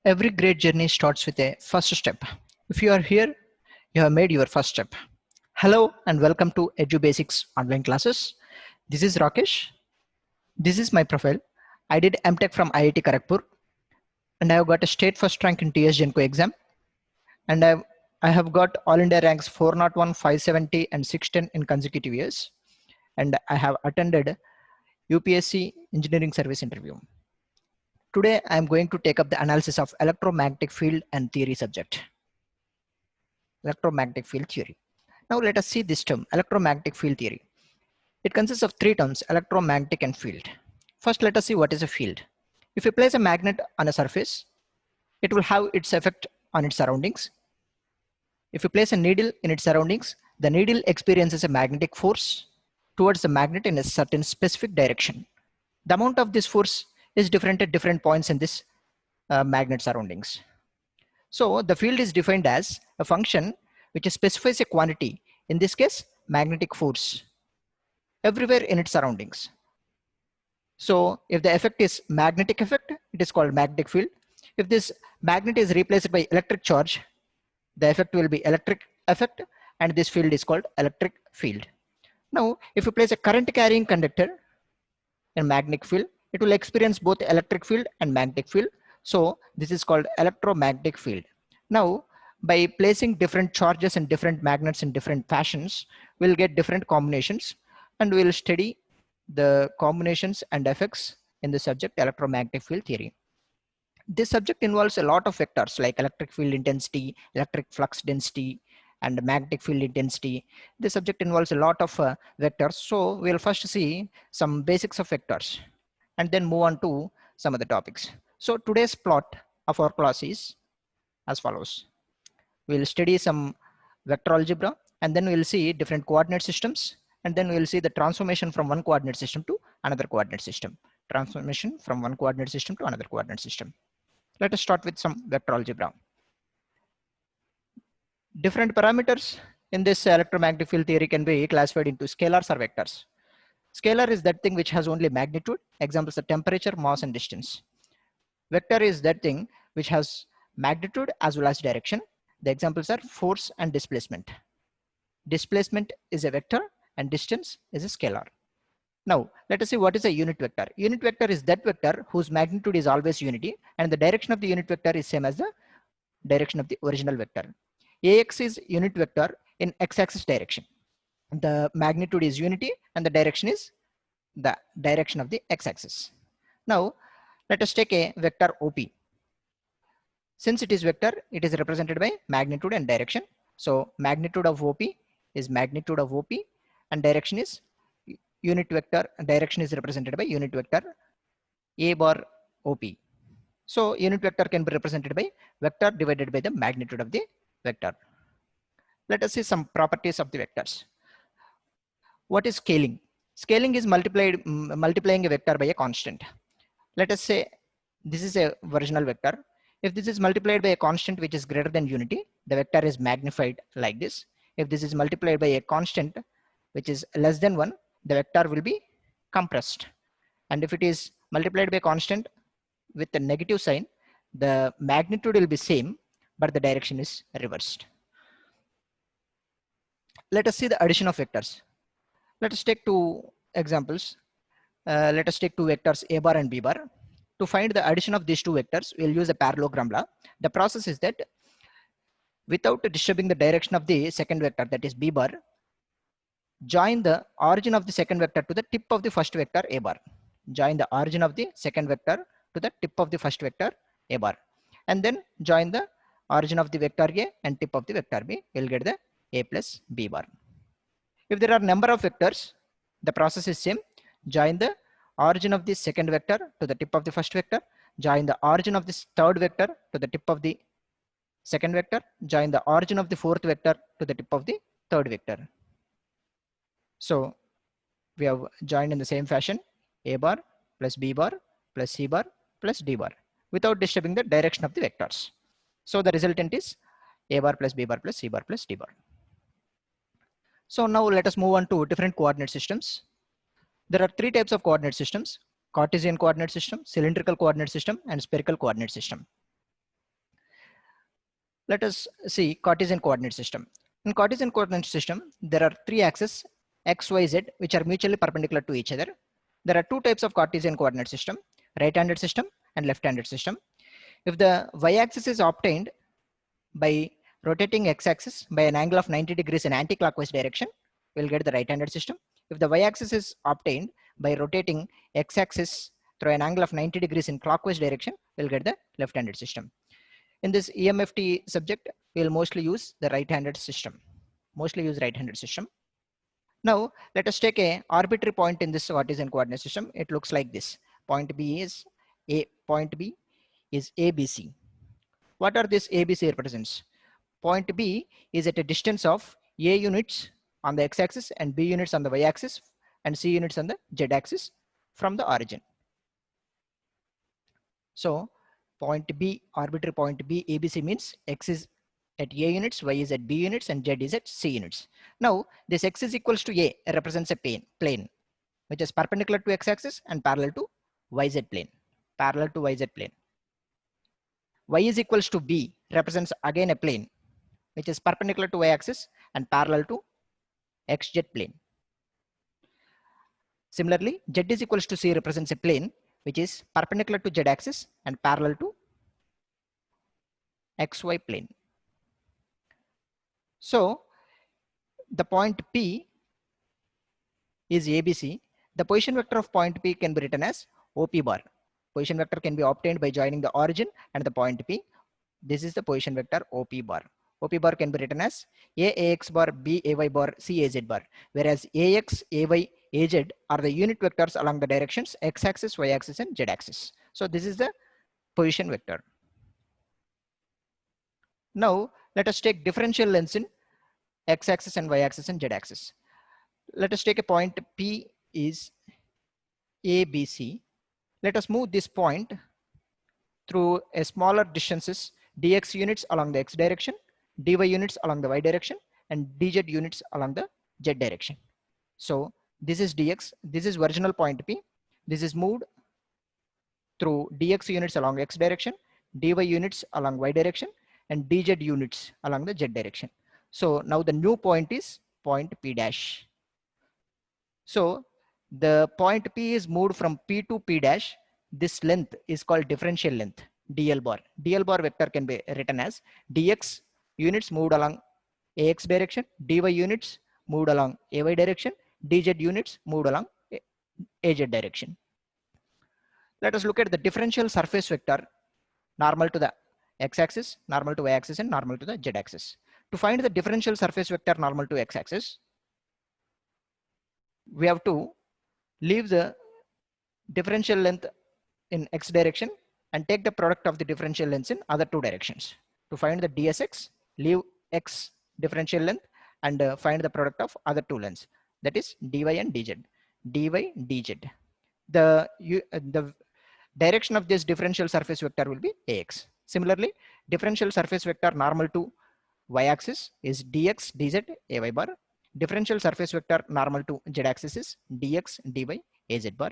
Every great journey starts with a first step. If you are here, you have made your first step. Hello and welcome to EduBasics online classes. This is Rakesh. This is my profile. I did MTech from IIT Kharagpur and I have got a state first rank in TS Genco exam, and I have got all India ranks 401, 570 and 610 in consecutive years, and I have attended UPSC engineering service interview. Today I am going to take up the analysis of electromagnetic field and theory subject. Electromagnetic field theory. Now let us see this term, electromagnetic field theory. It consists of three terms, electromagnetic and field. First, let us see what is a field. If you place a magnet on a surface, it will have its effect on its surroundings. If you place a needle in its surroundings, the needle experiences a magnetic force towards the magnet in a certain specific direction. The amount of this force is different at different points in this magnet surroundings. So the field is defined as a function which specifies a quantity, in this case magnetic force, everywhere in its surroundings. So if the effect is magnetic effect, it is called magnetic field. If this magnet is replaced by electric charge, the effect will be electric effect, and this field is called electric field. Now if you place a current carrying conductor in magnetic field, it will experience both electric field and magnetic field. So this is called electromagnetic field. Now by placing different charges and different magnets in different fashions, we'll get different combinations, and we'll study the combinations and effects in the subject electromagnetic field theory. This subject involves a lot of vectors like electric field intensity, electric flux density, and magnetic field intensity. This subject involves a lot of vectors. So we'll first see some basics of vectors and then move on to some of the topics. So today's plot of our class is as follows. We'll study some vector algebra, and then we'll see different coordinate systems, and then we'll see the transformation from one coordinate system to another coordinate system. Transformation from one coordinate system to another coordinate system. Let us start with some vector algebra. Different parameters in this electromagnetic field theory can be classified into scalars or vectors. Scalar is that thing which has only magnitude. Examples are temperature, mass, and distance. Vector is that thing which has magnitude as well as direction. The examples are force and displacement. Displacement is a vector and distance is a scalar. Now let us see what is a unit vector. Unit vector is that vector whose magnitude is always unity, and the direction of the unit vector is same as the direction of the original vector. Ax is unit vector in x-axis direction. The magnitude is unity and the direction is the direction of the x-axis. Now let us take a vector OP. Since it is vector, it is represented by magnitude and direction. So magnitude of OP is magnitude of OP, and direction is unit vector. Direction is represented by unit vector A bar OP. So unit vector can be represented by vector divided by the magnitude of the vector. Let us see some properties of the vectors. What is scaling? Scaling is multiplying a vector by a constant. Let us say this is a original vector. If this is multiplied by a constant which is greater than unity, the vector is magnified like this. If this is multiplied by a constant which is less than 1, the vector will be compressed. And if it is multiplied by a constant with a negative sign, the magnitude will be same, but the direction is reversed. Let us see the addition of vectors. Let us take two examples. Let us take two vectors A bar and B bar. To find the addition of these two vectors, we'll use a parallelogram law. The process is that without disturbing the direction of the second vector, that is B bar, join the origin of the second vector to the tip of the first vector A bar. Join the origin of the second vector to the tip of the first vector A bar. And then join the origin of the vector A and tip of the vector B. We'll get the A plus B bar. If there are number of vectors, the process is same. Join the origin of the second vector to the tip of the first vector. Join the origin of this third vector to the tip of the second vector. Join the origin of the fourth vector to the tip of the third vector. So we have joined in the same fashion A bar plus B bar plus C bar plus D bar without disturbing the direction of the vectors. So the resultant is A bar plus B bar plus C bar plus D bar. So now let us move on to different coordinate systems. There are three types of coordinate systems: Cartesian coordinate system, cylindrical coordinate system, and spherical coordinate system. Let us see Cartesian coordinate system. In Cartesian coordinate system, there are three axes x, y, z, which are mutually perpendicular to each other. There are two types of Cartesian coordinate system, right-handed system and left-handed system. If the y-axis is obtained by rotating x-axis by an angle of 90 degrees in anti-clockwise direction, we'll get the right-handed system. If the y-axis is obtained by rotating x-axis through an angle of 90 degrees in clockwise direction, we'll get the left-handed system. In this EMFT subject, we'll mostly use the right-handed system. Now, let us take a arbitrary point in this Cartesian coordinate system. It looks like this. Point B is ABC. What are this ABC represents? Point B is at a distance of A units on the x-axis and B units on the y-axis and C units on the z-axis from the origin. So point B, arbitrary point B, ABC means x is at A units, y is at B units, and z is at C units. Now this x is equals to A represents a plane which is perpendicular to x-axis and parallel to YZ plane. Y is equals to B represents again a plane which is perpendicular to y-axis and parallel to XZ plane. Similarly, Z is equals to C represents a plane which is perpendicular to Z-axis and parallel to XY plane. So the point P is ABC. The position vector of point P can be written as OP bar. Position vector can be obtained by joining the origin and the point P. This is the position vector OP bar. OP bar can be written as AX bar, B AY bar, C AZ bar, whereas AX, AY, AZ are the unit vectors along the directions x-axis, y-axis, and z-axis. So this is the position vector. Now let us take differential lengths in x-axis and y-axis and z-axis. Let us take a point P is ABC. Let us move this point through a smaller distances dx units along the x direction, dy units along the y direction, and dz units along the z direction. So this is dx, this is original point P. This is moved through dx units along x direction, dy units along y direction, and dz units along the z direction. So now the new point is point P dash. So the point P is moved from P to P dash. This length is called differential length, dl bar. Dl bar vector can be written as dx units moved along ax direction, dy units moved along ay direction, dz units moved along az direction. Let us look at the differential surface vector normal to the x-axis, normal to y-axis, and normal to the z-axis. To find the differential surface vector normal to x-axis, we have to leave the differential length in x direction and take the product of the differential lengths in other two directions. To find the dsx, leave x differential length and find the product of other two lengths, that is dy and dz. dy dz. The direction of this differential surface vector will be ax. Similarly, differential surface vector normal to y-axis is dx dz ay bar. Differential surface vector normal to z-axis is dx dy az bar.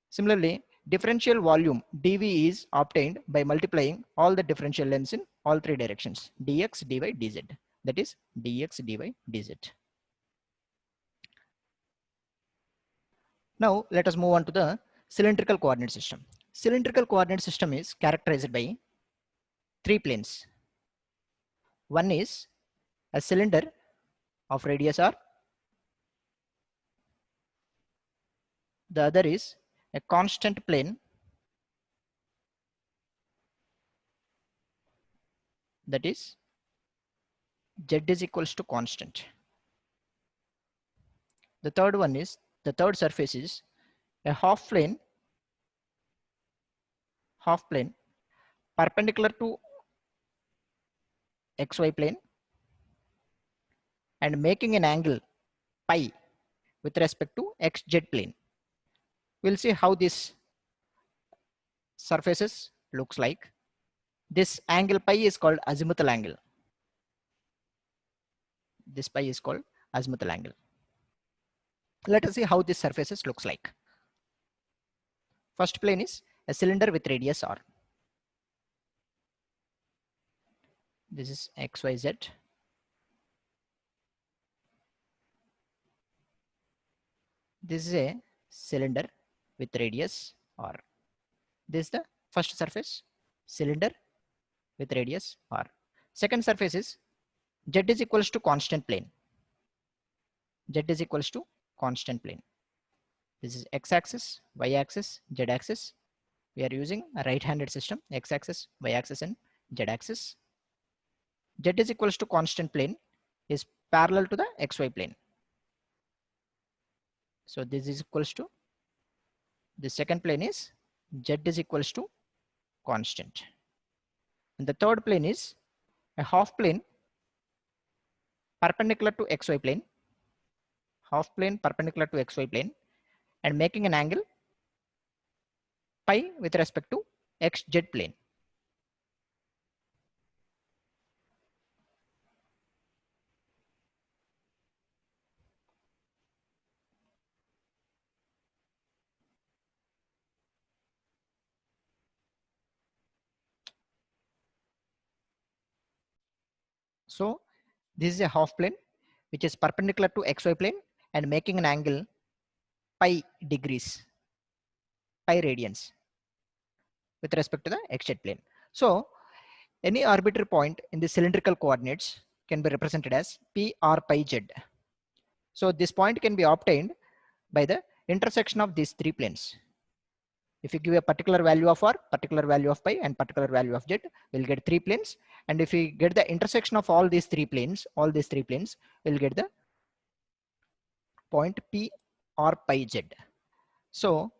Similarly, differential volume dV is obtained by multiplying all the differential lengths in all three directions, dx dy dz, that is dx dy dz. Now let us move on to the cylindrical coordinate system. Cylindrical coordinate system is characterized by three planes. One is a cylinder of radius r. The other is a constant plane, that is z is equals to constant. The third surface is a half plane perpendicular to xy plane and making an angle pi with respect to xz plane. We'll see how this surfaces looks like. This angle pi is called azimuthal angle. This pi is called azimuthal angle. Let us see how this surfaces looks like. First plane is a cylinder with radius r. This is XYZ. This is a cylinder with radius R. This is the first surface, cylinder with radius R. Second surface is Z is equals to constant plane. Z is equals to constant plane. This is x-axis, y-axis, z-axis. We are using a right-handed system, x-axis, y-axis, and z-axis. Z is equals to constant plane is parallel to the xy plane. So this is equals to, the second plane is Z is equals to constant. And the third plane is a half plane perpendicular to xy plane, half plane perpendicular to xy plane, and making an angle pi with respect to xz plane. So this is a half plane which is perpendicular to xy plane and making an angle pi degrees, pi radians with respect to the xz plane. So any arbitrary point in the cylindrical coordinates can be represented as p r pi z. So this point can be obtained by the intersection of these three planes. If you give a particular value of r, particular value of pi, and particular value of z, we'll get three planes. And if we get the intersection of all these three planes, we'll get the point p r pi z. So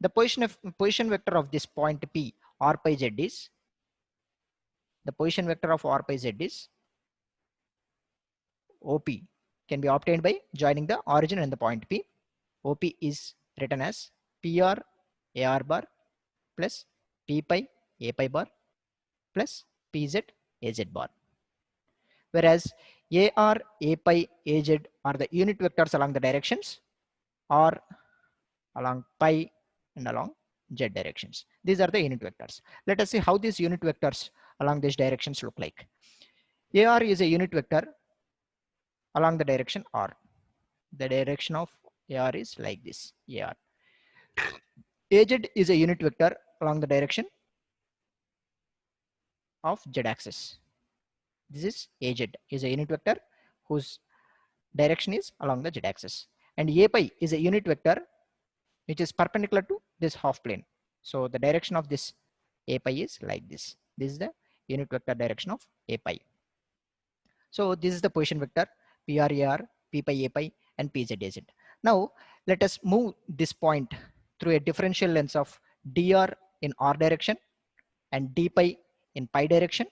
the position vector of this point p r pi z is, the position vector of r pi z is OP, can be obtained by joining the origin and the point P. OP is written as PR AR bar plus P pi A pi bar plus PZ AZ bar. Whereas AR, A pi, AZ are the unit vectors along the directions, or along pi and along Z directions. These are the unit vectors. Let us see how these unit vectors along these directions look like. AR is a unit vector along the direction R. The direction of AR is like this, AR. AZ is a unit vector along the direction of Z axis. This is AZ is a unit vector whose direction is along the Z axis. And A pi is a unit vector which is perpendicular to this half plane. So the direction of this A pi is like this. This is the unit vector direction of A pi. So this is the position vector PRAR, P pi A pi, and PZAZ. Now let us move this point through a differential lens of dr in r direction and d pi in pi direction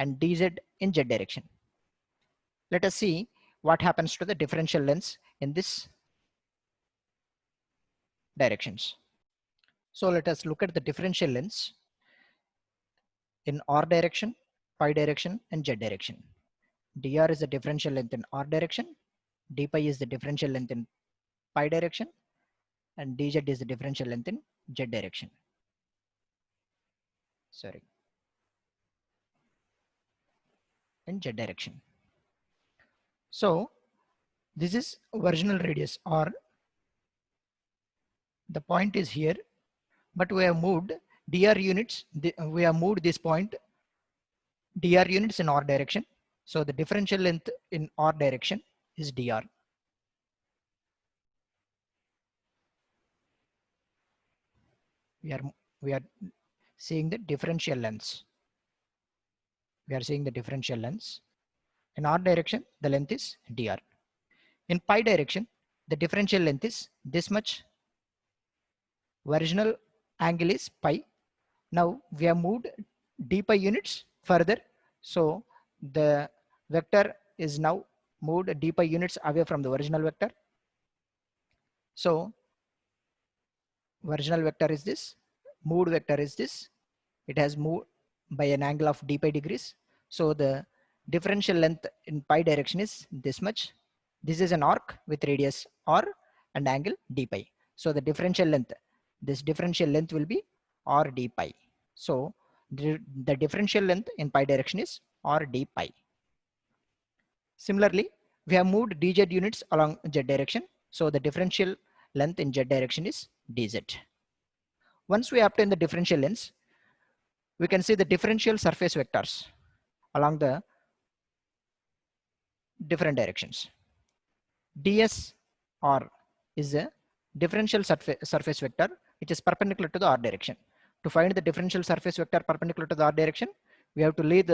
and dz in z direction. Let us see what happens to the differential lens in this directions. So let us look at the differential lens in r direction, pi direction, and z direction. Dr is the differential length in r direction, d pi is the differential length in pi direction, and dz is the differential length in z direction. Sorry, in z direction. So this is original radius, or the point is here, but we have moved dr units. We have moved this point dr units in r direction. So the differential length in r direction is dr. We are seeing the differential lengths. We are seeing the differential lengths. In r direction, the length is dr. In pi direction, the differential length is this much. Original angle is pi. Now we have moved d pi units further. So the vector is now moved d pi units away from the original vector. So original vector is this, moved vector is this. It has moved by an angle of d pi degrees. So the differential length in pi direction is this much. This is an arc with radius r and angle d pi. So the differential length, this differential length will be r d pi. So The differential length in pi direction is r d pi. Similarly, we have moved dz units along z direction. So the differential length in z direction is dz. Once we obtain the differential lengths, we can see the differential surface vectors along the different directions. ds r is a differential surface vector which is perpendicular to the r direction. To find the differential surface vector perpendicular to the r direction, we have to leave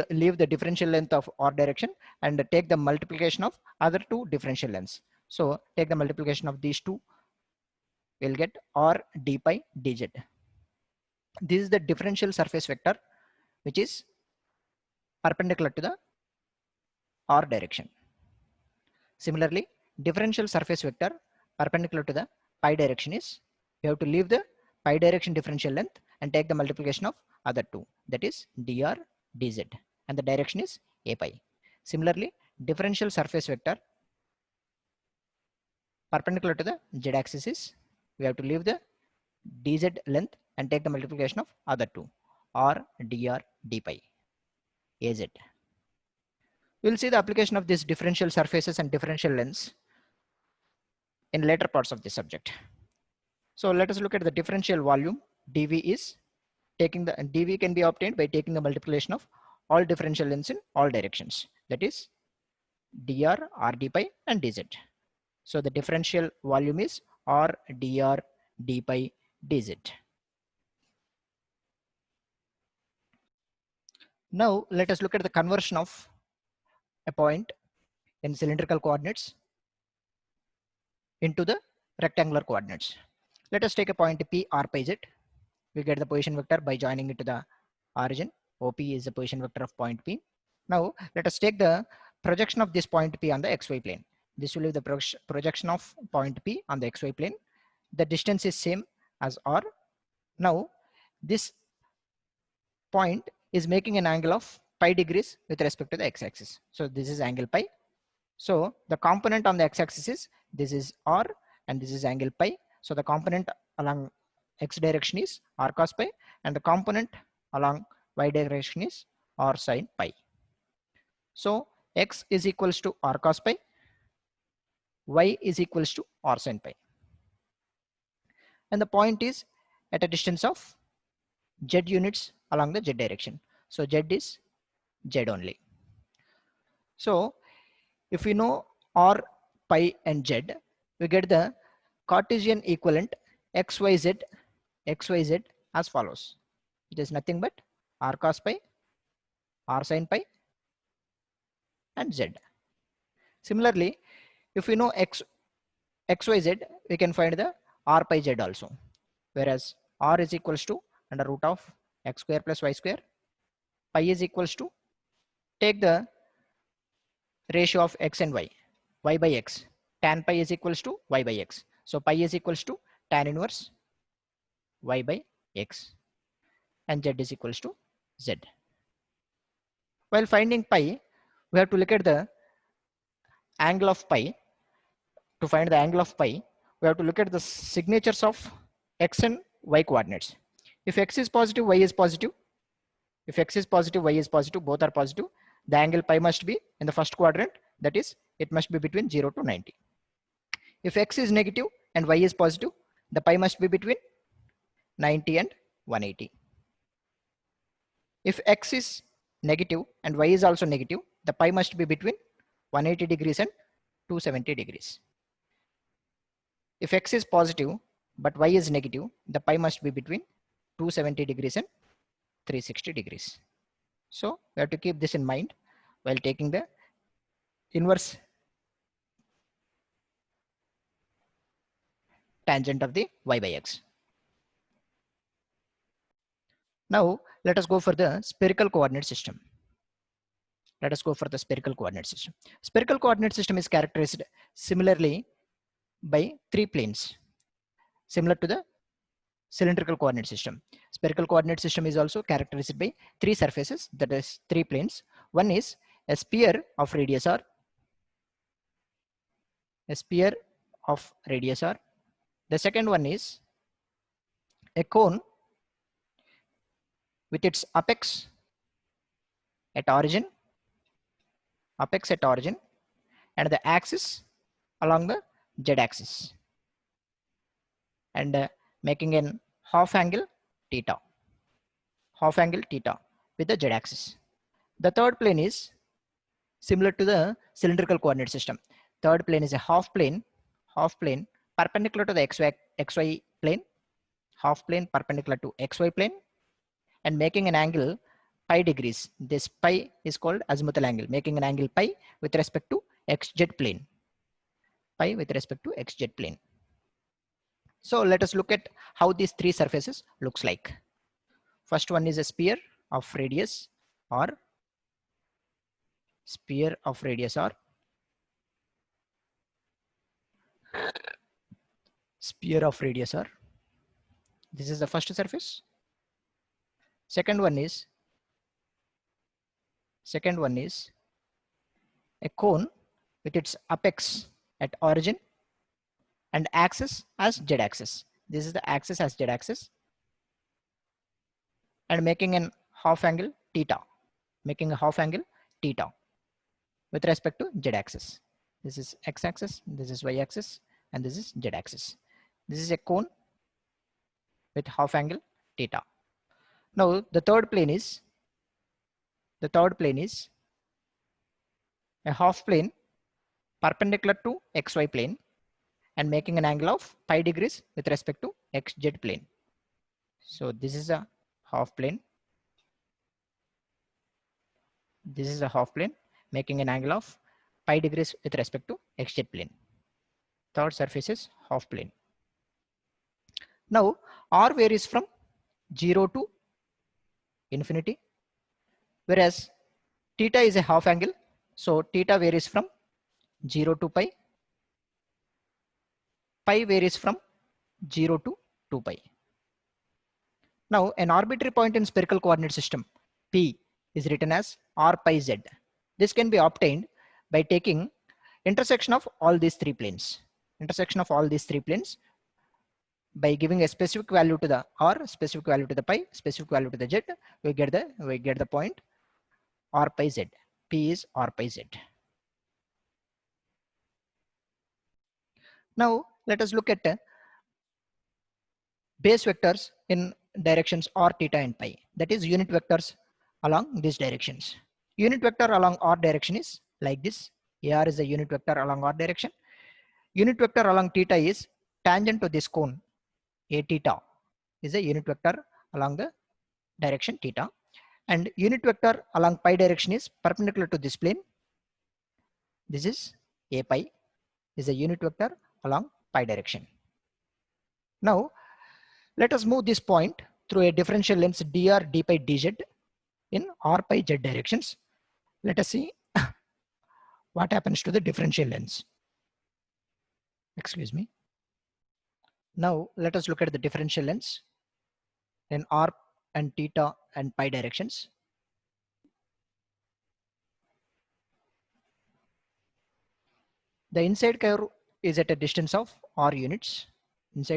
the differential length of r direction and take the multiplication of other two differential lengths. So take the multiplication of these two, we'll get r d pi dz. This is the differential surface vector which is perpendicular to the r direction. Similarly, differential surface vector perpendicular to the pi direction is, we have to leave the pi direction differential length and take the multiplication of other two, that is dr dz, and the direction is a pi. Similarly, differential surface vector perpendicular to the z axis is, we have to leave the dz length and take the multiplication of other two, r dr d pi az. We'll see the application of these differential surfaces and differential lengths in later parts of the subject. So let us look at the differential volume. dV is taking the dV can be obtained by taking the multiplication of all differential lengths in all directions, that is dr r d pi and dz. So the differential volume is r dr d pi dz. Now let us look at the conversion of a point in cylindrical coordinates into the rectangular coordinates. Let us take a point P r pi z. We get the position vector by joining it to the origin. OP is the position vector of point P. Now let us take the projection of this point P on the xy plane. This will be the projection of point P on the xy plane. The distance is same as r. Now this point is making an angle of pi degrees with respect to the x-axis. So this is angle pi. So the component on the x-axis is, this is r and this is angle pi. So the component along x direction is r cos pi and the component along y direction is r sin pi. So x is equals to r cos pi, y is equals to r sin pi. And the point is at a distance of z units along the z direction. So z is z only. So if we know r, pi and z, we get the Cartesian equivalent xyz as follows. It is nothing but r cos pi, r sin pi and z. Similarly, if we know xyz, we can find the r pi z also, whereas r is equals to under root of x square plus y square, pi is equals to, take the ratio of x and y by x, tan pi is equals to y by x. So pi is equals to tan inverse y by x and z is equals to z. While finding pi, we have to look at the angle of pi. To find the angle of pi, we have to look at the signatures of x and y coordinates. If x is positive, y is positive. If x is positive, y is positive, both are positive, the angle pi must be in the first quadrant, that is, it must be between 0 to 90. If x is negative and y is positive, the pi must be between 90 and 180. If x is negative and y is also negative, the pi must be between 180 degrees and 270 degrees. If x is positive but y is negative, the pi must be between 270 degrees and 360 degrees. So we have to keep this in mind while taking the inverse tangent of the y by x. Now let us go for the spherical coordinate system. Let us go for the spherical coordinate system. Spherical coordinate system is characterized similarly by three planes, similar to the cylindrical coordinate system. Spherical coordinate system is also characterized by three surfaces, that is three planes. One is a sphere of radius r, a sphere of radius r. The second one is a cone with its apex at origin, and the axis along the z axis, and making an half angle theta with the z axis. The third plane is similar to the cylindrical coordinate system. Third plane is a half plane perpendicular to the xy plane, half plane perpendicular to xy plane, and making an angle pi degrees. This pi is called azimuthal angle, making an angle pi with respect to xz plane. So let us look at how these three surfaces looks like. First one is a sphere of radius r. This is the first surface. Second one is a cone with its apex at origin and axis as z axis. This is the axis as z axis, and making an half angle theta, with respect to z axis. This is x axis, this is y axis, and this is z axis. This is a cone with half angle theta. Now the third plane is a half plane perpendicular to xy plane and making an angle of pi degrees with respect to xz plane. So this is a half plane. Making an angle of pi degrees with respect to xz plane. Third surface is half plane. Now r varies from 0 to infinity, whereas theta is a half angle, so theta varies from 0 to pi. Pi varies from 0 to 2 pi. Now an arbitrary point in spherical coordinate system P is written as r pi z. This can be obtained by taking intersection of all these three planes. By giving a specific value to the r, specific value to the pi, specific value to the z, we get the point r pi z. P is r pi z. Now let us look at base vectors in directions r, theta, and pi. That is unit vectors along these directions. Unit vector along r direction is like this. AR is a unit vector along r direction. Unit vector along theta is tangent to this cone. A theta is a unit vector along the direction theta. And unit vector along pi direction is perpendicular to this plane. This is A pi is a unit vector along pi direction. Now let us move this point through a differential lens dr, d pi, dz in r pi z directions. Let us see what happens to the differential lens. Excuse me. Now let us look at the differential lens in r and theta and pi directions. The inside curve is at a distance of r units. And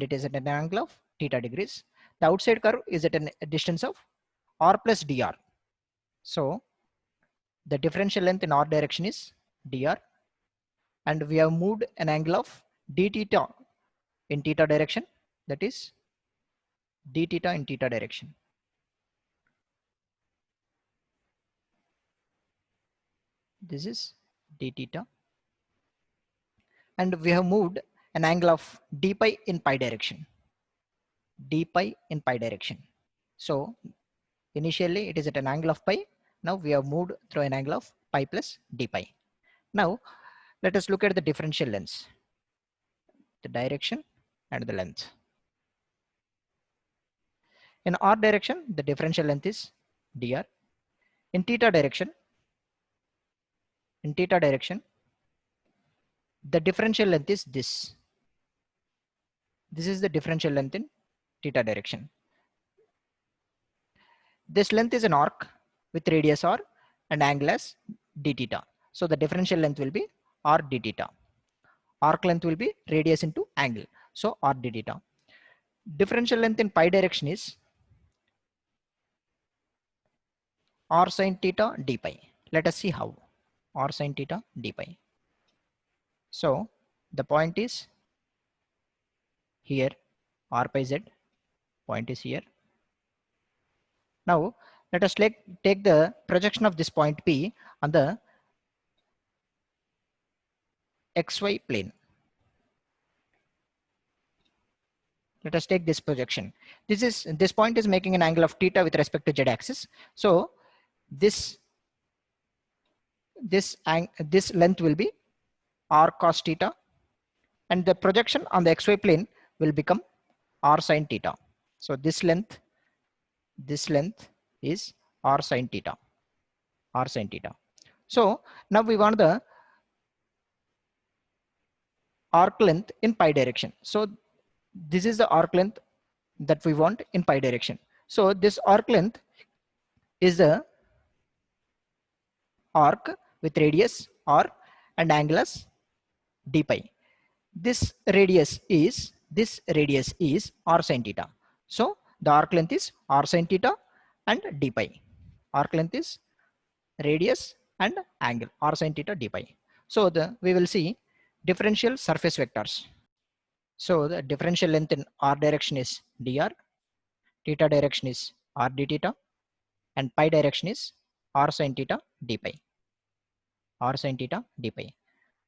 it is at an angle of theta degrees. The outside curve is at a distance of r plus dr. So the differential length in r direction is dr, and we have moved an angle of d theta in theta direction, that is d theta in theta direction. This is d theta, and we have moved an angle of d pi in pi direction. So initially it is at an angle of pi. Now we have moved through an angle of pi plus d pi. Now let us look at the differential lengths, the direction and the length. In r direction, the differential length is dr. In theta direction, the differential length is this. This is the differential length in theta direction. This length is an arc with radius r and angle as d theta. So the differential length will be r d theta. Arc length will be radius into angle. So r d theta. Differential length in pi direction is r sin theta d pi. Let us see how. R sin theta d pi. So the point is here, r pi z, point is here. Now let us take the projection of this point P on the xy plane. Let us take this projection. This point is making an angle of theta with respect to z axis. So this length will be r cos theta, and the projection on the xy plane will become r sin theta. So this length is r sin theta, r sin theta. So now we want the arc length in pi direction. So this is the arc length that we want in pi direction. So this arc length is the arc with radius r and angle as d pi. This radius is r sin theta. So the arc length is r sin theta and d pi. Arc length is radius and angle r sin theta d pi. So we will see differential surface vectors. So the differential length in r direction is dr, theta direction is r d theta, and pi direction is r sin theta d pi. R sin theta d pi.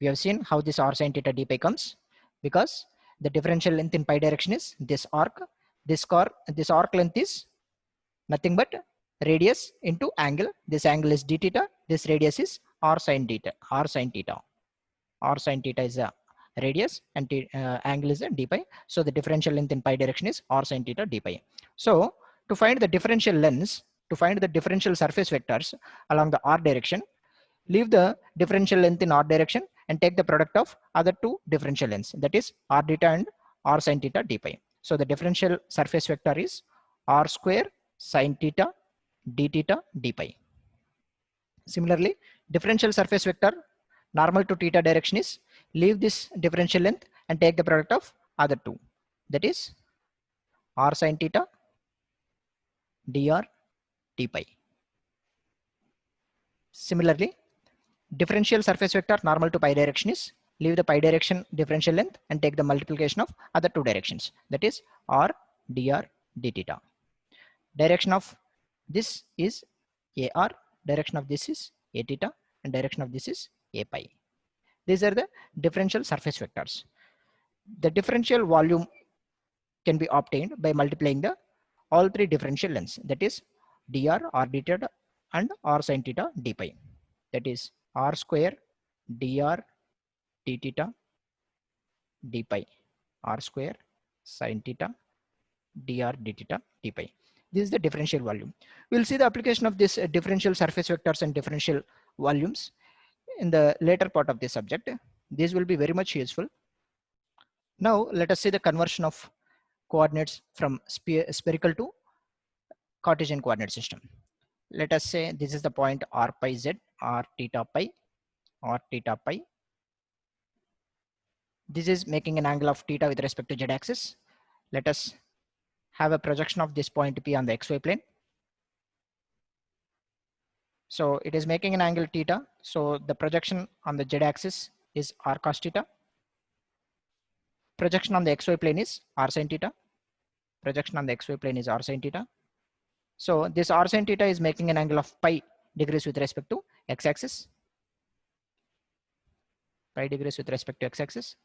We have seen how this r sin theta d pi comes, because the differential length in pi direction is this arc. This arc length is nothing but radius into angle. This angle is d theta. This radius is r sin theta. R sin theta. R sin theta is a radius and angle is a d pi. So the differential length in pi direction is r sin theta d pi. So to find the differential lengths, to find the differential surface vectors along the r direction, leave the differential length in r direction and take the product of other two differential lengths, that is r theta and r sin theta d pi. So the differential surface vector is r square sin theta d theta d pi. Similarly, differential surface vector normal to theta direction is leave this differential length and take the product of other two, that is r sin theta dr d pi. Similarly, differential surface vector normal to pi direction is leave the pi direction differential length and take the multiplication of other two directions, that is r dr d theta. Direction of this is ar, direction of this is a theta, and direction of this is a pi. These are the differential surface vectors. The differential volume can be obtained by multiplying the all three differential lengths, that is dr, r d theta, and r sin theta d pi. That is r square dr d theta d pi, r square sin theta dr d theta d pi. This is the differential volume. We'll see the application of this differential surface vectors and differential volumes in the later part of this subject. This will be very much useful. Now let us see the conversion of coordinates from spherical to Cartesian coordinate system. Let us say this is the point r pi z, r theta pi, r theta pi. This is making an angle of theta with respect to z axis. Let us have a projection of this point P on the xy plane. So it is making an angle theta. So the projection on the z axis is r cos theta. Projection on the xy plane is r sin theta. Projection on the xy plane is r sin theta. So this r sin theta is making an angle of pi degrees with respect to x axis. Pi degrees with respect to x axis.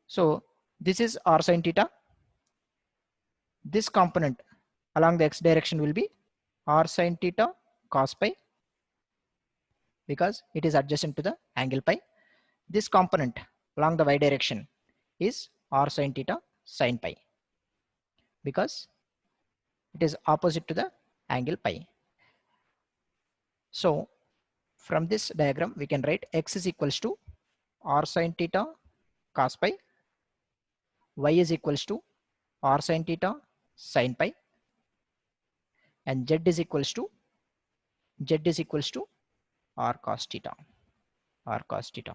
So this is r sin theta. This component along the x direction will be r sin theta cos pi, because it is adjacent to the angle pi. This component along the y direction is r sin theta sin pi, because it is opposite to the angle pi. So from this diagram we can write x is equals to r sin theta cos pi, y is equals to r sin theta sin pi, and z is equals to r cos theta, r cos theta.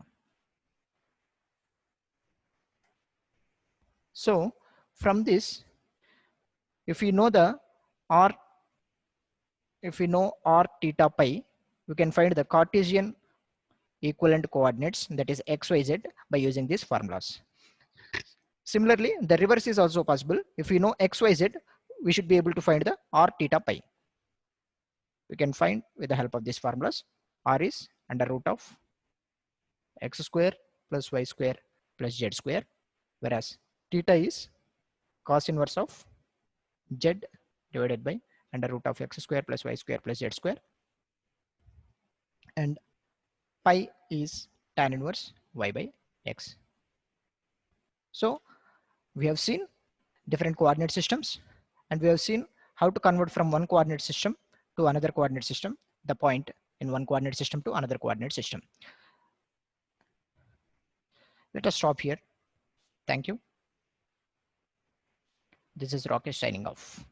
So from this, if we know the r, if we know r theta pi, we can find the Cartesian equivalent coordinates, that is x, y, z, by using these formulas. Similarly, the reverse is also possible. If we know x, y, z, we should be able to find the r theta pi. We can find with the help of these formulas. R is under root of x square plus y square plus z square, whereas theta is cos inverse of z divided by under root of x square plus y square plus z square, and pi is tan inverse y by x. So we have seen different coordinate systems, and we have seen how to convert from one coordinate system to another coordinate system, the point in one coordinate system to another coordinate system. Let us stop here. Thank you. This is Rakesh signing off.